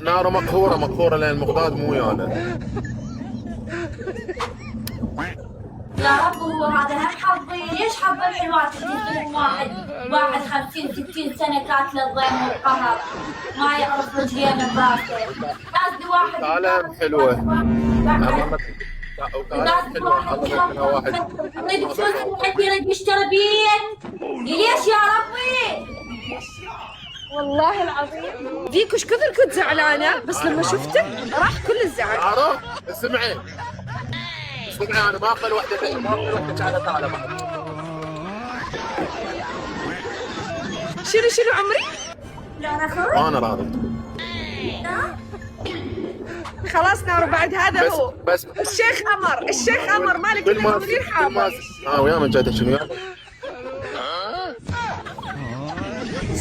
نار مقهورة لأن المقداد مو ويانا. يا رب هو هذا هم حظي، ليش حظ الحلوات يجيبون واحد 50 60 سنة كاتل الضيم والقهر ما يعرف رجلين براسه. قصدي واحد كلام حلوة. قصدي واحد طيب فلوس عندي يريد يشتري بيت. ليش يا ربي؟ والله العظيم ديك وش كثر كنت زعلانة، بس لما شفتك راح كل الزعل. عرف؟ اسمعي انا ما اقبل وحده ما اقبل على تعالى بعد. شنو عمري؟ لا انا اخوي انا راضي. خلاص نار بعد هذا هو بس الشيخ قمر مالك الا مدير حاضر. ويا من جاي شنو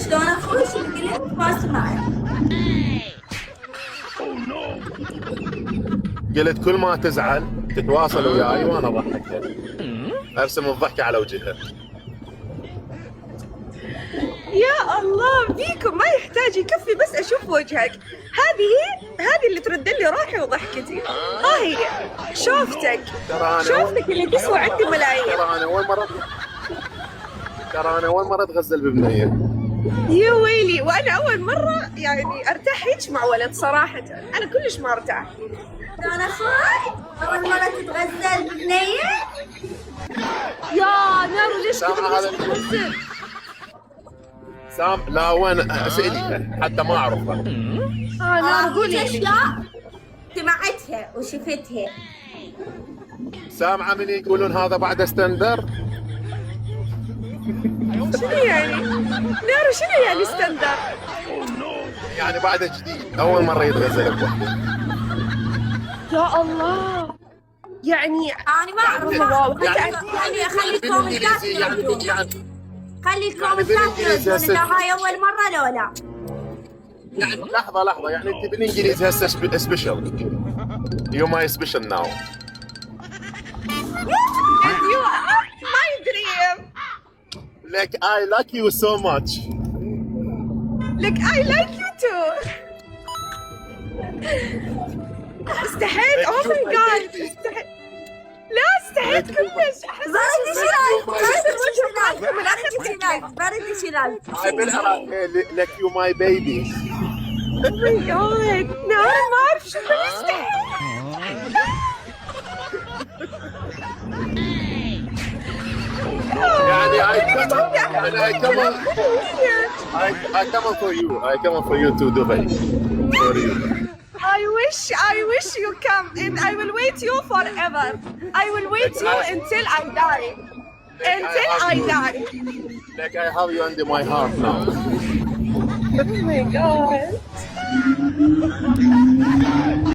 شلون اخوي شو قلت ما سمعت. قلت كل ما تزعل تتواصل وياي وانا اضحكها ارسم الضحكه على وجهها. يا الله بيكم ما يحتاج يكفي بس اشوف وجهك. هذه اللي ترد لي روحي وضحكتي. ها هي شوفتك اللي تسوى عندي ملايين. ترى انا اول مره اتغزل ببنيه. يا ويلي وانا اول مره يعني ارتاح هيك مع ولد صراحه. انا كلش ما ارتاح. انا اخوي اول مره تتغزل ببنيه. يا نارو ليش تتغزل؟ سام لا وين اساليها حتى ما اعرفها. نارو قولي اشياء سمعتها وشفتها. سامعه من يقولون هذا بعد ستاندر. شنو يعني؟ نارو شنو يعني ستاندر؟ يعني بعد جديد اول مره يتغزل بوحده. يا الله يعني انا ما اعرف. يعني خلي الكومنتات خلي الكومنتات يردون اذا هاي اول مره لو لا. يعني لحظه يعني انت بالانجليزي هسه سبيشل. يو ماي سبيشل ناو. my dream. Like I like you so much. Like I like you too. استحيت. oh my god استحيت. لا استحيت كلش. بردي شلال Like you my baby. oh my god لا ما اعرف شو استحيت. يعني I come on for you. I come on for you to Dubai. For you. I wish you come and I will wait you forever. I will wait you until I die. Until I die. Like I have you under my heart now. Oh my god.